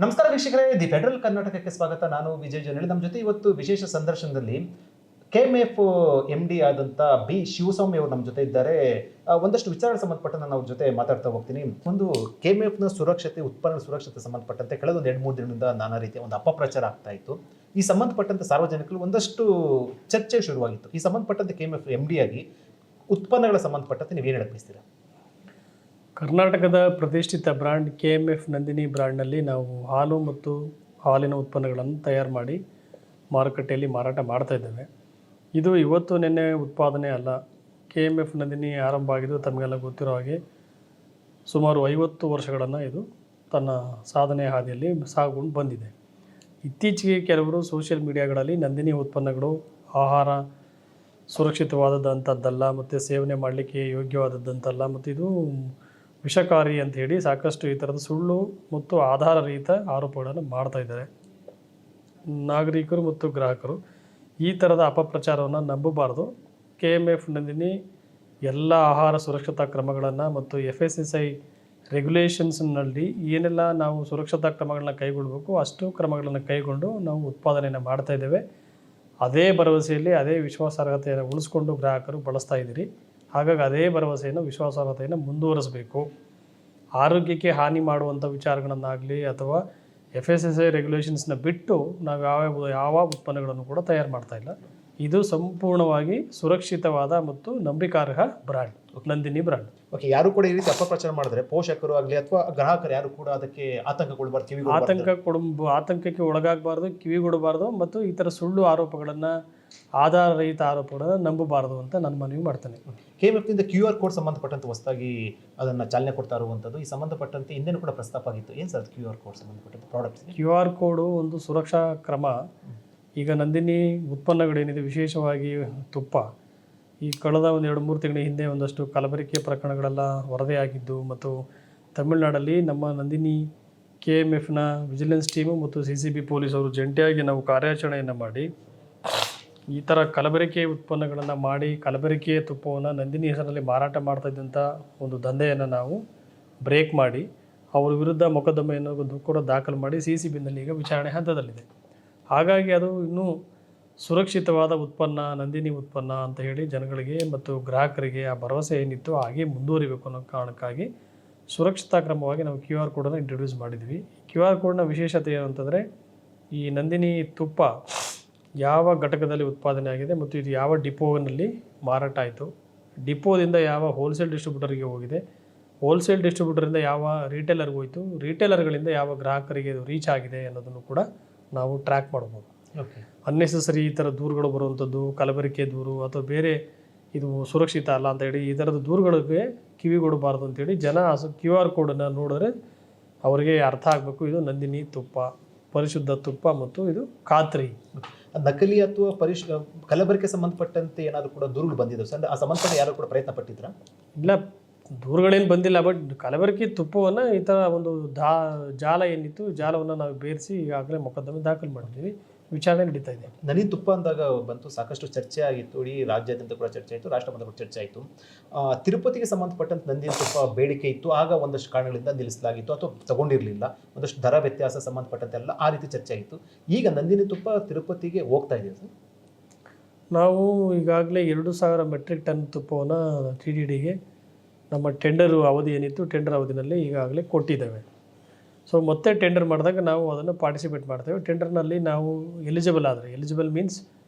ನಮಸ್ಕಾರ ವೀಕ್ಷಕರೇ, the federal ಕರ್ನಾಟಕಕ್ಕೆ ಸ್ವಾಗತ. ನಾನು ವಿಜಯ್ ಜನಳಿ. ನಮ್ಮ ಜೊತೆ ಇವತ್ತು ವಿಶೇಷ ಸಂದರ್ಶನದಲ್ಲಿ ಕೆಎಂಎಫ್ MD ಆದಂಥ ಬಿ ಶಿವಸ್ವಾಮಿ ಅವರು ನಮ್ಮ ಜೊತೆ ಇದ್ದಾರೆ. ಒಂದಷ್ಟು ವಿಚಾರಕ್ಕೆ ಸಂಬಂಧಪಟ್ಟಂತೆ ನಾನು ಅವ್ರ ಜೊತೆ ಮಾತಾಡ್ತಾ ಹೋಗ್ತೀನಿ. ಒಂದು ಕೆಎಂಎಫ್ನ ಸುರಕ್ಷತೆ, ಉತ್ಪನ್ನಗಳ ಸುರಕ್ಷತೆ ಸಂಬಂಧಪಟ್ಟಂತೆ ಕಳೆದ ಒಂದು 2-3 ದಿನದಿಂದ ನಾನಾ ರೀತಿಯ ಒಂದು ಅಪಪ್ರಚಾರ ಆಗ್ತಾ ಇತ್ತು. ಈ ಸಂಬಂಧಪಟ್ಟಂತೆ ಸಾರ್ವಜನಿಕರು ಒಂದಷ್ಟು ಚರ್ಚೆ ಶುರುವಾಗಿತ್ತು. ಈ ಸಂಬಂಧಪಟ್ಟಂತೆ ಕೆಎಂಎಫ್ MD ಆಗಿ ಉತ್ಪನ್ನಗಳ ಸಂಬಂಧಪಟ್ಟಂತೆ ನೀವೇನು ಹೇಳಕ್ ಬಯಸ್ತೀರಾ? ಕರ್ನಾಟಕದ ಪ್ರತಿಷ್ಠಿತ ಬ್ರ್ಯಾಂಡ್ KMF ನಂದಿನಿ ಬ್ರ್ಯಾಂಡ್ನಲ್ಲಿ ನಾವು ಹಾಲು ಮತ್ತು ಹಾಲಿನ ಉತ್ಪನ್ನಗಳನ್ನು ತಯಾರು ಮಾಡಿ ಮಾರುಕಟ್ಟೆಯಲ್ಲಿ ಮಾರಾಟ ಮಾಡ್ತಾ ಇದ್ದೇವೆ. ಇದು ಇವತ್ತು ನಿನ್ನೆ ಉತ್ಪಾದನೆ ಅಲ್ಲ. KMF ನಂದಿನಿ ಆರಂಭ ಆಗಿದ್ದು ತಮಗೆಲ್ಲ ಗೊತ್ತಿರೋ ಹಾಗೆ ಸುಮಾರು 50 ವರ್ಷಗಳನ್ನು ಇದು ತನ್ನ ಸಾಧನೆ ಹಾದಿಯಲ್ಲಿ ಸಾಗಿಕೊಂಡು ಬಂದಿದೆ. ಇತ್ತೀಚೆಗೆ ಕೆಲವರು ಸೋಷಿಯಲ್ ಮೀಡಿಯಾಗಳಲ್ಲಿ ನಂದಿನಿ ಉತ್ಪನ್ನಗಳು ಆಹಾರ ಸುರಕ್ಷಿತವಾದದಂಥದ್ದಲ್ಲ ಮತ್ತು ಸೇವನೆ ಮಾಡಲಿಕ್ಕೆ ಯೋಗ್ಯವಾದದ್ದಂತಲ್ಲ ಮತ್ತು ಇದು ವಿಷಕಾರಿ ಅಂತ ಹೇಳಿ ಸಾಕಷ್ಟು ಈ ಥರದ ಸುಳ್ಳು ಮತ್ತು ಆಧಾರರಹಿತ ಆರೋಪಗಳನ್ನು ಮಾಡ್ತಾ ಇದ್ದಾರೆ. ನಾಗರಿಕರು ಮತ್ತು ಗ್ರಾಹಕರು ಈ ಥರದ ಅಪಪ್ರಚಾರವನ್ನು ನಂಬಬಾರ್ದು. KMF ನಂದಿನಿ ಎಲ್ಲ ಆಹಾರ ಸುರಕ್ಷತಾ ಕ್ರಮಗಳನ್ನು ಮತ್ತು FSSAI ರೆಗ್ಯುಲೇಷನ್ಸ್ನಲ್ಲಿ ಏನೆಲ್ಲ ನಾವು ಸುರಕ್ಷತಾ ಕ್ರಮಗಳನ್ನ ಕೈಗೊಳ್ಳಬೇಕು ಅಷ್ಟು ಕ್ರಮಗಳನ್ನು ಕೈಗೊಂಡು ನಾವು ಉತ್ಪಾದನೆಯನ್ನು ಮಾಡ್ತಾ ಇದ್ದೇವೆ. ಅದೇ ಭರವಸೆಯಲ್ಲಿ ಅದೇ ವಿಶ್ವಾಸಾರ್ಹತೆಯನ್ನು ಉಳಿಸ್ಕೊಂಡು ಗ್ರಾಹಕರು ಬಳಸ್ತಾ ಇದ್ದೀರಿ. ಹಾಗಾಗಿ ಅದೇ ಭರವಸೆಯನ್ನು ವಿಶ್ವಾಸಾರ್ಹತೆಯನ್ನು ಮುಂದುವರಿಸಬೇಕು. ಆರೋಗ್ಯಕ್ಕೆ ಹಾನಿ ಮಾಡುವಂಥ ವಿಚಾರಗಳನ್ನಾಗಲಿ ಅಥವಾ FSSAI ರೆಗ್ಯುಲೇಷನ್ಸ್ನ ಬಿಟ್ಟು ನಾವು ಯಾವ ಉತ್ಪನ್ನಗಳನ್ನು ಕೂಡ ತಯಾರು ಮಾಡ್ತಾ ಇಲ್ಲ. ಇದು ಸಂಪೂರ್ಣವಾಗಿ ಸುರಕ್ಷಿತವಾದ ಮತ್ತು ನಂಬಿಕಾರ್ಹ ಬ್ರ್ಯಾಂಡ್ ನಂದಿನಿ ಬ್ರ್ಯಾಂಡ್. ಓಕೆ, ಯಾರು ಕೂಡ ಈ ರೀತಿ ಅಪಪ್ರಚಾರ ಮಾಡಿದ್ರೆ ಪೋಷಕರು ಆಗಲಿ ಅಥವಾ ಗ್ರಾಹಕರು ಯಾರು ಕೂಡ ಅದಕ್ಕೆ ಆತಂಕಗೊಳ್ಳಬಾರ್ದು, ಆತಂಕಕ್ಕೆ ಒಳಗಾಗಬಾರ್ದು, ಕಿವಿಗೊಡಬಾರ್ದು ಮತ್ತು ಈ ಥರ ಸುಳ್ಳು ಆರೋಪಗಳನ್ನು ಆಧಾರರಹಿತ ಆರೋಪಗಳನ್ನು ನಂಬಬಾರದು ಅಂತ ನಾನು ಮನವಿ ಮಾಡ್ತೇನೆ. KMFನಿಂದ QR ಕೋಡ್ ಸಂಬಂಧಪಟ್ಟಂತೆ ಹೊಸದಾಗಿ ಅದನ್ನು ಚಾಲನೆ ಕೊಡ್ತಾ ಇರುವಂಥದ್ದು ಈ ಸಂಬಂಧಪಟ್ಟಂತೆ ಹಿಂದೆನೂ ಕೂಡ ಪ್ರಸ್ತಾಪ ಆಗಿತ್ತು. ಏನು ಸರ್ QR ಕೋಡ್ ಸಂಬಂಧಪಟ್ಟಂತೆ ಪ್ರಾಡಕ್ಟ್ಸ್? QR ಕೋಡು ಒಂದು ಸುರಕ್ಷಾ ಕ್ರಮ. ಈಗ ನಂದಿನಿ ಉತ್ಪನ್ನಗಳೇನಿದೆ, ವಿಶೇಷವಾಗಿ ತುಪ್ಪ, ಈ ಕಳೆದ ಒಂದು 2-3 ತಿಂಗಳ ಹಿಂದೆ ಒಂದಷ್ಟು ಕಲಬೆರಕೆ ಪ್ರಕರಣಗಳೆಲ್ಲ ವರದಿಯಾಗಿದ್ದು ಮತ್ತು ತಮಿಳುನಾಡಲ್ಲಿ ನಮ್ಮ ನಂದಿನಿ KMFನ ವಿಜಿಲೆನ್ಸ್ ಟೀಮು ಮತ್ತು CCB ಪೊಲೀಸವರು ಜಂಟಿಯಾಗಿ ನಾವು ಕಾರ್ಯಾಚರಣೆಯನ್ನು ಮಾಡಿ ಈ ಥರ ಕಲಬೆರಕೆ ಉತ್ಪನ್ನಗಳನ್ನು ಮಾಡಿ ಕಲಬೆರಕೆಯ ತುಪ್ಪವನ್ನು ನಂದಿನಿ ಹೆಸರಲ್ಲಿ ಮಾರಾಟ ಮಾಡ್ತಾ ಇದ್ದಂಥ ಒಂದು ದಂಧೆಯನ್ನು ನಾವು ಬ್ರೇಕ್ ಮಾಡಿ ಅವರ ವಿರುದ್ಧ ಮೊಕದ್ದಮೆಯನ್ನು ಕೂಡ ದಾಖಲು ಮಾಡಿ CCBನಲ್ಲಿ ಈಗ ವಿಚಾರಣೆ ಹಂತದಲ್ಲಿದೆ. ಹಾಗಾಗಿ ಅದು ಇನ್ನೂ ಸುರಕ್ಷಿತವಾದ ಉತ್ಪನ್ನ, ನಂದಿನಿ ಉತ್ಪನ್ನ ಅಂತ ಹೇಳಿ ಜನಗಳಿಗೆ ಮತ್ತು ಗ್ರಾಹಕರಿಗೆ ಆ ಭರವಸೆ ಏನಿತ್ತು ಹಾಗೆ ಮುಂದುವರಿಬೇಕು ಅನ್ನೋ ಕಾರಣಕ್ಕಾಗಿ ಸುರಕ್ಷತಾ ಕ್ರಮವಾಗಿ ನಾವು QR ಕೋಡನ್ನು ಇಂಟ್ರೊಡ್ಯೂಸ್ ಮಾಡಿದ್ವಿ. QR ಕೋಡ್ನ ವಿಶೇಷತೆ ಏನು ಅಂತಂದರೆ, ಈ ನಂದಿನಿ ತುಪ್ಪ ಯಾವ ಘಟಕದಲ್ಲಿ ಉತ್ಪಾದನೆ ಆಗಿದೆ ಮತ್ತು ಇದು ಯಾವ ಡಿಪೋನಲ್ಲಿ ಮಾರಾಟ ಆಯಿತು, ಡಿಪೋದಿಂದ ಯಾವ ಹೋಲ್ಸೇಲ್ ಡಿಸ್ಟ್ರಿಬ್ಯೂಟರ್ಗೆ ಹೋಗಿದೆ, ಹೋಲ್ಸೇಲ್ ಡಿಸ್ಟ್ರಿಬ್ಯೂಟರಿಂದ ಯಾವ ರಿಟೇಲರ್ಗೆ ಹೋಯಿತು, ರಿಟೇಲರ್ಗಳಿಂದ ಯಾವ ಗ್ರಾಹಕರಿಗೆ ಇದು ರೀಚ್ ಆಗಿದೆ ಅನ್ನೋದನ್ನು ಕೂಡ ನಾವು ಟ್ರ್ಯಾಕ್ ಮಾಡ್ಬೋದು. ಅನ್ನೆಸೆಸರಿ ಈ ಥರ ದೂರುಗಳು ಬರುವಂಥದ್ದು, ಕಲಬೆರಕೆ ದೂರು ಅಥವಾ ಬೇರೆ ಇದು ಸುರಕ್ಷಿತ ಅಲ್ಲ ಅಂತ ಹೇಳಿ ಈ ಥರದ ದೂರುಗಳಿಗೆ ಕಿವಿಗೊಡಬಾರ್ದು ಅಂತೇಳಿ ಜನ QR ಕೋಡನ್ನು ನೋಡಿದ್ರೆ ಅವರಿಗೆ ಅರ್ಥ ಆಗಬೇಕು, ಇದು ನಂದಿನಿ ತುಪ್ಪ, ಪರಿಶುದ್ಧ ತುಪ್ಪ ಮತ್ತು ಇದು ಖಾತ್ರಿ. ನಕಲಿ ಅಥವಾ ಕಲಬೆರಕೆ ಸಂಬಂಧಪಟ್ಟಂತೆ ಏನಾದರೂ ಕೂಡ ದೂರುಗಳು ಬಂದಿದ್ದಾವೆ ಸರ್? ಆ ಸಂಬಂಧಪಟ್ಟ ಯಾರು ಕೂಡ ಪ್ರಯತ್ನ ಪಟ್ಟಿದ್ರಾ? ಇಲ್ಲ, ದೂರುಗಳೇನು ಬಂದಿಲ್ಲ. ಬಟ್ ಕಲಬೆರಕೆ ತುಪ್ಪವನ್ನು ಈ ಥರ ಒಂದು ಜಾಲ ಏನಿತ್ತು, ಜಾಲವನ್ನು ನಾವು ಬೇರಿಸಿ ಈಗಾಗಲೇ ಮೊಕದ್ದಮೆ ದಾಖಲು ಮಾಡಿದ್ದೀವಿ. ವಿಚಾರಣೆ ನಡೀತಾ ಇದೆ. ನಂದಿನಿ ತುಪ್ಪ ಅಂದಾಗ ಬಂತು, ಸಾಕಷ್ಟು ಚರ್ಚೆ ಆಗಿತ್ತು, ಇಡೀ ರಾಜ್ಯಾದ್ಯಂತ ಕೂಡ ಚರ್ಚೆ ಆಯಿತು, ರಾಷ್ಟ್ರಮಟ್ಟ ಕೂಡ ಚರ್ಚೆ ಆಯಿತು. ತಿರುಪತಿಗೆ ಸಂಬಂಧಪಟ್ಟಂತೆ ನಂದಿನಿ ತುಪ್ಪ ಬೇಡಿಕೆ ಇತ್ತು, ಆಗ ಒಂದಷ್ಟು ಕಾರಣಗಳಿಂದ ನಿಲ್ಲಿಸಲಾಗಿತ್ತು ಅಥವಾ ತಗೊಂಡಿರಲಿಲ್ಲ, ಒಂದಷ್ಟು ದರ ವ್ಯತ್ಯಾಸ ಸಂಬಂಧಪಟ್ಟಂತೆ ಎಲ್ಲ ಆ ರೀತಿ ಚರ್ಚೆ ಆಗಿತ್ತು. ಈಗ ನಂದಿನಿ ತುಪ್ಪ ತಿರುಪತಿಗೆ ಹೋಗ್ತಾ ಇದೆ ಸರ್? ನಾವು ಈಗಾಗಲೇ 2000 ಮೆಟ್ರಿಕ್ ಟನ್ ತುಪ್ಪವನ್ನು TDDಗೆ ನಮ್ಮ ಟೆಂಡರ್ ಅವಧಿ ಏನಿತ್ತು, ಟೆಂಡರ್ ಅವಧಿನಲ್ಲಿ ಈಗಾಗಲೇ ಕೊಟ್ಟಿದ್ದೇವೆ. ಸೊ ಮತ್ತೆ ಟೆಂಡರ್ ಮಾಡಿದಾಗ ನಾವು ಅದನ್ನು ಪಾರ್ಟಿಸಿಪೇಟ್ ಮಾಡ್ತೇವೆ. ಟೆಂಡರ್ನಲ್ಲಿ ನಾವು ಎಲಿಜಿಬಲ್ ಮೀನ್ಸ್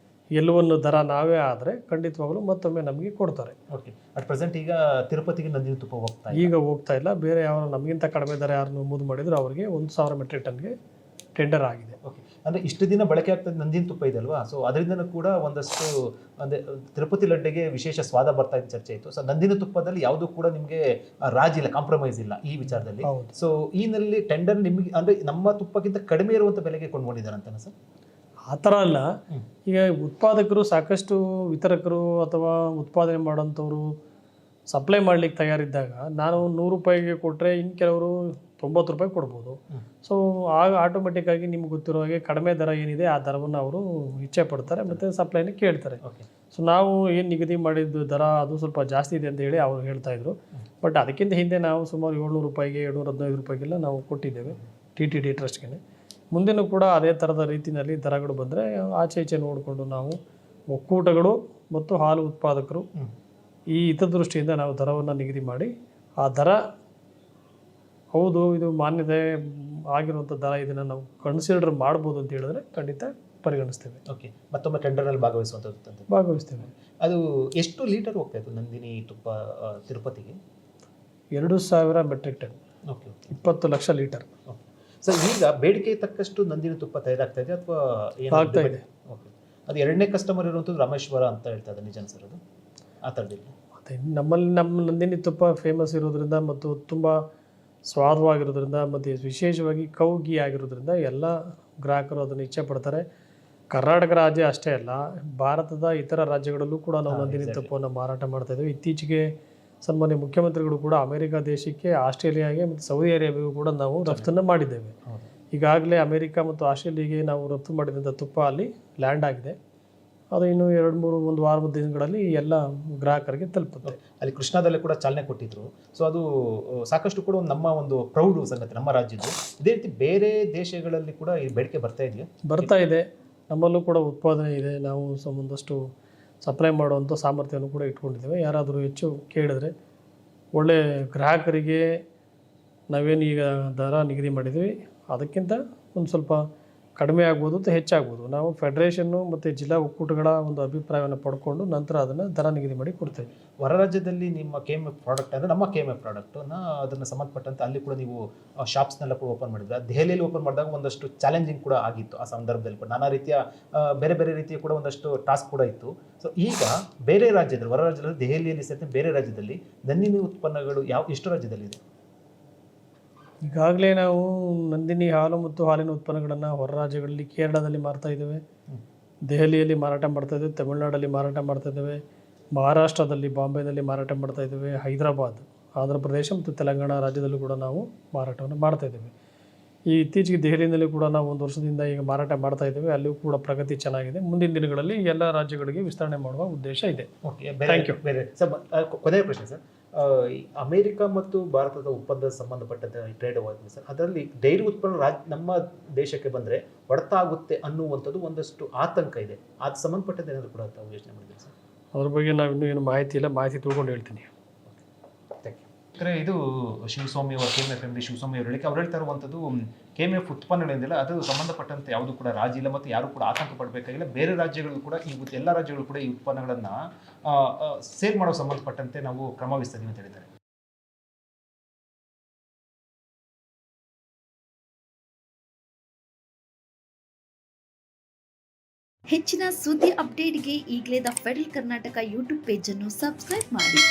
ಎಲ್ಲವನ್ನು ದರ ನಾವೇ ಆದರೆ ಖಂಡಿತವಾಗಲೂ ಮತ್ತೊಮ್ಮೆ ನಮಗೆ ಕೊಡ್ತಾರೆ. ಓಕೆ, ಅಟ್ ಪ್ರೆಸೆಂಟ್ ಈಗ ತಿರುಪತಿಗೆ ನಂದಿನಿ ತುಪ್ಪ ಹೋಗ್ತಾ ಇಲ್ಲ. ಬೇರೆ ಯಾವ ನಮಗಿಂತ ಕಡಿಮೆ ದರ ಯಾರು ನಮೂದು ಮಾಡಿದ್ರು ಅವರಿಗೆ 1000 ಮೆಟ್ರಿಕ್ ಟನ್ಗೆ ಟೆಂಡರ್ ಆಗಿದೆ. ಓಕೆ, ಅಂದರೆ ಇಷ್ಟು ದಿನ ಬಳಕೆ ಆಗ್ತದೆ ನಂದಿನಿ ತುಪ್ಪ ಇದೆ ಅಲ್ವಾ? ಸೊ ಅದರಿಂದನೂ ಕೂಡ ಒಂದಷ್ಟು ಅಂದರೆ ತಿರುಪತಿ ಲಡ್ಡೆಗೆ ವಿಶೇಷ ಸ್ವಾದ ಬರ್ತಾ ಇದ್ದ ಚರ್ಚೆ ಇತ್ತು. ಸೊ ನಂದಿನಿ ತುಪ್ಪದಲ್ಲಿ ಯಾವುದೂ ಕೂಡ ನಿಮಗೆ ರಾಜಿ ಇಲ್ಲ, ಕಾಂಪ್ರಮೈಸ್ ಇಲ್ಲ ಈ ವಿಚಾರದಲ್ಲಿ. ಸೊ ಈ ನಲ್ಲಿ ಟೆಂಡರ್ ನಿಮಗೆ ಅಂದರೆ ನಮ್ಮ ತುಪ್ಪಕ್ಕಿಂತ ಕಡಿಮೆ ಇರುವಂಥ ಬೆಲೆಗೆ ಕೊಂಡ್ಕೊಂಡಿದ್ದಾರೆ ಅಂತಾನೆ ಸರ್? ಆ ಥರ ಅಲ್ಲ. ಈಗ ಉತ್ಪಾದಕರು ಸಾಕಷ್ಟು ವಿತರಕರು ಅಥವಾ ಉತ್ಪಾದನೆ ಮಾಡೋಂಥವ್ರು ಸಪ್ಲೈ ಮಾಡಲಿಕ್ಕೆ ತಯಾರಿದ್ದಾಗ ನಾನು 100 ರೂಪಾಯಿಗೆ ಕೊಟ್ಟರೆ ಇನ್ನು ಕೆಲವರು 90 ರೂಪಾಯಿ ಕೊಡ್ಬೋದು. ಸೊ ಆಗ ಆಟೋಮೆಟಿಕ್ಕಾಗಿ ನಿಮ್ಗೆ ಗೊತ್ತಿರೋ ಹಾಗೆ ಕಡಿಮೆ ದರ ಏನಿದೆ ಆ ದರವನ್ನು ಅವರು ಇಚ್ಛೆ ಪಡ್ತಾರೆ ಮತ್ತು ಸಪ್ಲೈನ ಕೇಳ್ತಾರೆ. ಸೊ ನಾವು ಏನು ನಿಗದಿ ಮಾಡಿದ್ದು ದರ ಅದು ಸ್ವಲ್ಪ ಜಾಸ್ತಿ ಇದೆ ಅಂತ ಹೇಳಿ ಅವರು ಹೇಳ್ತಾಯಿದ್ರು. ಬಟ್ ಅದಕ್ಕಿಂತ ಹಿಂದೆ ನಾವು ಸುಮಾರು 700 ರೂಪಾಯಿಗೆ 715 ರೂಪಾಯಿಗೆಲ್ಲ ನಾವು ಕೊಟ್ಟಿದ್ದೇವೆ. TTD ಟ್ರಸ್ಟ್ಗೆ. ಮುಂದಿನ ಕೂಡ ಅದೇ ಥರದ ರೀತಿಯಲ್ಲಿ ದರಗಳು ಬಂದರೆ ಆಚೆ ಈಚೆ ನೋಡಿಕೊಂಡು ನಾವು ಒಕ್ಕೂಟಗಳು ಮತ್ತು ಹಾಲು ಉತ್ಪಾದಕರು ಈ ಹಿತದೃಷ್ಟಿಯಿಂದ ನಾವು ದರವನ್ನು ನಿಗದಿ ಮಾಡಿ ಆ ದರ ಹೌದು ಇದು ಮಾನ್ಯತೆ ಆಗಿರುವಂಥ ದರ, ಇದನ್ನು ನಾವು ಕನ್ಸಿಡರ್ ಮಾಡ್ಬೋದು ಅಂತ ಹೇಳಿದ್ರೆ ಖಂಡಿತ ಪರಿಗಣಿಸ್ತೇವೆ. ಓಕೆ, ಮತ್ತೊಮ್ಮೆ ಟೆಂಡರಲ್ಲಿ ಭಾಗವಹಿಸುವಂಥದ್ದು ಭಾಗವಹಿಸ್ತೇವೆ. ಅದು ಎಷ್ಟು ಲೀಟರ್ ಹೋಗ್ತಾ ಇತ್ತು ನಂದಿನಿ ತುಪ್ಪ ತಿರುಪತಿಗೆ? 2000 metric ton. Okay, 20 lakh litre. Okay sir, ಈಗ ಬೇಡಿಕೆ ತಕ್ಕಷ್ಟು ನಂದಿನಿ ತುಪ್ಪ ತಯಾರಾಗ್ತಾ ಇದೆ ಅಥವಾ ಆಗ್ತಾ ಇದೆ? ಓಕೆ, ಅದು ಎರಡನೇ ಕಸ್ಟಮರ್ ಇರುವಂಥದ್ದು ರಾಮೇಶ್ವರ ಅಂತ ಹೇಳ್ತಾ ಇದ್ದಾರೆ, ನಿಜ ಸರ್ ಅದು ಆ ಥರದಿಲ್ಲ? ಮತ್ತು ನಮ್ಮಲ್ಲಿ ನಮ್ಮ ನಂದಿನಿ ತುಪ್ಪ ಫೇಮಸ್ ಇರೋದ್ರಿಂದ ಮತ್ತು ತುಂಬ ಸ್ವಾದವಾಗಿರೋದ್ರಿಂದ ಮತ್ತು ವಿಶೇಷವಾಗಿ ಕೌಗಿ ಆಗಿರೋದ್ರಿಂದ ಎಲ್ಲ ಗ್ರಾಹಕರು ಅದನ್ನು ಇಚ್ಛೆ ಪಡ್ತಾರೆ. ಕರ್ನಾಟಕ ರಾಜ್ಯ ಅಷ್ಟೇ ಅಲ್ಲ, ಭಾರತದ ಇತರ ರಾಜ್ಯಗಳಲ್ಲೂ ಕೂಡ ನಾವು ನಂದಿನಿ ತುಪ್ಪವನ್ನು ಮಾರಾಟ ಮಾಡ್ತಾಯಿದ್ದೇವೆ. ಇತ್ತೀಚೆಗೆ ಸನ್ಮಾನ್ಯ ಮುಖ್ಯಮಂತ್ರಿಗಳು ಕೂಡ ಅಮೆರಿಕ ದೇಶಕ್ಕೆ, ಆಸ್ಟ್ರೇಲಿಯಾಗೆ ಮತ್ತು ಸೌದಿ ಅರೇಬಿಯಾಗೂ ಕೂಡ ನಾವು ರಫ್ತನ್ನು ಮಾಡಿದ್ದೇವೆ. ಈಗಾಗಲೇ ಅಮೆರಿಕ ಮತ್ತು ಆಸ್ಟ್ರೇಲಿಯಾಗೆ ನಾವು ರಫ್ತು ಮಾಡಿದಂಥ ತುಪ್ಪ ಅಲ್ಲಿ ಲ್ಯಾಂಡ್ ಆಗಿದೆ. ಅದು ಇನ್ನೂ 2-3 ವಾರದ ದಿನಗಳಲ್ಲಿ ಎಲ್ಲ ಗ್ರಾಹಕರಿಗೆ ತಲುಪುತ್ತೆ. ಅಲ್ಲಿ ಕೃಷ್ಣಾದಲ್ಲೇ ಕೂಡ ಚಾಲನೆ ಕೊಟ್ಟಿದ್ರು. ಸೊ ಅದು ಸಾಕಷ್ಟು ಕೂಡ ನಮ್ಮ ಒಂದು ಪ್ರೌಢ ಸಂಗತಿ ನಮ್ಮ ರಾಜ್ಯದ್ದು. ಇದೇ ರೀತಿ ಬೇರೆ ದೇಶಗಳಲ್ಲಿ ಕೂಡ ಈ ಬೇಡಿಕೆ ಬರ್ತಾ ಇದೆ. ನಮ್ಮಲ್ಲೂ ಕೂಡ ಉತ್ಪಾದನೆ ಇದೆ. ನಾವು ಒಂದಷ್ಟು ಸಪ್ಲೈ ಮಾಡುವಂಥ ಸಾಮರ್ಥ್ಯವನ್ನು ಕೂಡ ಇಟ್ಕೊಂಡಿದ್ದೇವೆ. ಯಾರಾದರೂ ಹೆಚ್ಚು ಕೇಳಿದ್ರೆ ಒಳ್ಳೆ ಗ್ರಾಹಕರಿಗೆ ನಾವೇನು ಈಗ ದರ ನಿಗದಿ ಮಾಡಿದ್ವಿ ಅದಕ್ಕಿಂತ ಒಂದು ಸ್ವಲ್ಪ ಕಡಿಮೆ ಆಗ್ಬೋದು ಅಥವಾ ಹೆಚ್ಚಾಗ್ಬೋದು. ನಾವು ಫೆಡರೇಷನ್ನು ಮತ್ತು ಜಿಲ್ಲಾ ಒಕ್ಕೂಟಗಳ ಒಂದು ಅಭಿಪ್ರಾಯವನ್ನು ಪಡ್ಕೊಂಡು ನಂತರ ಅದನ್ನು ದರ ನಿಗದಿ ಮಾಡಿ ಕೊಡ್ತೇವೆ. ಹೊರ ರಾಜ್ಯದಲ್ಲಿ ನಿಮ್ಮ KMF ಪ್ರಾಡಕ್ಟ್ ಅಂದರೆ ನಮ್ಮ KMF ಪ್ರಾಡಕ್ಟನ್ನ ಅದನ್ನು ಸಂಬಂಧಪಟ್ಟಂತೆ ಅಲ್ಲಿ ಕೂಡ ನೀವು ಶಾಪ್ಸ್ನೆಲ್ಲ ಕೂಡ ಓಪನ್ ಮಾಡಿದ್ರೆ, ದೆಹಲಿಯಲ್ಲಿ ಓಪನ್ ಮಾಡಿದಾಗ ಒಂದಷ್ಟು ಚಾಲೆಂಜಿಂಗ್ ಕೂಡ ಆಗಿತ್ತು. ಆ ಸಂದರ್ಭದಲ್ಲಿ ಕೂಡ ನಾನಾ ರೀತಿಯ ಬೇರೆ ಬೇರೆ ರೀತಿಯ ಕೂಡ ಒಂದಷ್ಟು ಟಾಸ್ಕ್ ಕೂಡ ಇತ್ತು. ಸೊ ಈಗ ಬೇರೆ ರಾಜ್ಯದಲ್ಲಿ, ಹೊರ ರಾಜ್ಯದಲ್ಲಿ, ದೆಹಲಿಯಲ್ಲಿ ಸೇರಿದ ಬೇರೆ ರಾಜ್ಯದಲ್ಲಿ ನಂದಿನಿ ಉತ್ಪನ್ನಗಳು ಎಷ್ಟು ರಾಜ್ಯದಲ್ಲಿ ಇದೆ? ಈಗಾಗಲೇ ನಾವು ನಂದಿನಿ ಹಾಲು ಮತ್ತು ಹಾಲಿನ ಉತ್ಪನ್ನಗಳನ್ನು ಹೊರ ರಾಜ್ಯಗಳಲ್ಲಿ ಕೇರಳದಲ್ಲಿ ಮಾರ್ತಾ ಇದ್ದೇವೆ, ದೆಹಲಿಯಲ್ಲಿ ಮಾರಾಟ ಮಾಡ್ತಾ ಇದ್ದೇವೆ, ತಮಿಳುನಾಡಲ್ಲಿ ಮಾರಾಟ ಮಾಡ್ತಾ ಇದ್ದೇವೆ, ಮಹಾರಾಷ್ಟ್ರದಲ್ಲಿ ಬಾಂಬೆನಲ್ಲಿ ಮಾರಾಟ ಮಾಡ್ತಾ ಇದ್ದೇವೆ, ಹೈದರಾಬಾದ್, ಆಂಧ್ರ ಪ್ರದೇಶ ಮತ್ತು ತೆಲಂಗಾಣ ರಾಜ್ಯದಲ್ಲೂ ಕೂಡ ನಾವು ಮಾರಾಟವನ್ನು ಮಾಡ್ತಾ ಇದ್ದೇವೆ. ಈ ಇತ್ತೀಚೆಗೆ ದೆಹಲಿಯಲ್ಲಿ ಕೂಡ ನಾವು 1 ವರ್ಷದಿಂದ ಈಗ ಮಾರಾಟ ಮಾಡ್ತಾ ಇದ್ದೇವೆ. ಅಲ್ಲಿಯೂ ಕೂಡ ಪ್ರಗತಿ ಚೆನ್ನಾಗಿದೆ. ಮುಂದಿನ ದಿನಗಳಲ್ಲಿ ಎಲ್ಲ ರಾಜ್ಯಗಳಿಗೆ ವಿಸ್ತರಣೆ ಮಾಡುವ ಉದ್ದೇಶ ಇದೆ. Okay, thank you. ಬೇರೆ ಸರ್, ಕೊನೆಯ ಪ್ರಶ್ನೆ ಸರ್, ಅಮೆರಿಕ ಮತ್ತು ಭಾರತದ ಒಪ್ಪಂದದ ಸಂಬಂಧಪಟ್ಟಂತೆ ಟ್ರೇಡ್ ಆಗಿದೆ ಸರ್, ಅದರಲ್ಲಿ ಡೈರಿ ಉತ್ಪನ್ನ ನಮ್ಮ ದೇಶಕ್ಕೆ ಬಂದರೆ ಹೊಡೆತ ಆಗುತ್ತೆ ಅನ್ನುವಂಥದ್ದು ಒಂದಷ್ಟು ಆತಂಕ ಇದೆ. ಅದು ಸಂಬಂಧಪಟ್ಟಂತೆ ಏನಾದರೂ ಕೂಡ ತಾವು ಯೋಚನೆ ಮಾಡಿದ್ದೀರಿ ಸರ್? ಅದ್ರ ಬಗ್ಗೆ ನಾವು ಇನ್ನೂ ಏನು ಮಾಹಿತಿ ಇಲ್ಲ, ಮಾಹಿತಿ ತಿಳ್ಕೊಂಡು ಹೇಳ್ತೀನಿ. Thank you. ಇದು ಶಿವಸ್ವಾಮಿ ಅವರ KMF MD ಶಿವಸ್ವಾಮಿ ಅವರು ಹೇಳಿಕೆ, ಅವ್ರು ಹೇಳ್ತಾ ಇರುವಂಥದ್ದು KMF ಉತ್ಪನ್ನಗಳೇನಿಲ್ಲ ಅದು ಸಂಬಂಧಪಟ್ಟಂತೆ ಯಾವುದು ಕೂಡ ರಾಜಿ ಇಲ್ಲ ಮತ್ತು ಯಾರು ಕೂಡ ಆತಂಕ ಪಡಬೇಕಾಗಿಲ್ಲ. ಬೇರೆ ರಾಜ್ಯಗಳು ಕೂಡ ಎಲ್ಲ ರಾಜ್ಯಗಳು ಕೂಡ ಈ ಉತ್ಪನ್ನಗಳನ್ನು ಸೇಲ್ ಮಾಡೋ ಸಂಬಂಧಪಟ್ಟಂತೆ ನಾವು ಕ್ರಮ ವಹಿಸ್ತೀವಿ ಅಂತ ಹೇಳಿದ್ದಾರೆ. ಹೆಚ್ಚಿನ ಸುದ್ದಿ ಅಪ್ಡೇಟ್ಗೆ ಈಗಲೇ the federal Karnataka YouTube page ಅನ್ನು ಸಬ್ಸ್ಕ್ರೈಬ್ ಮಾಡಿ.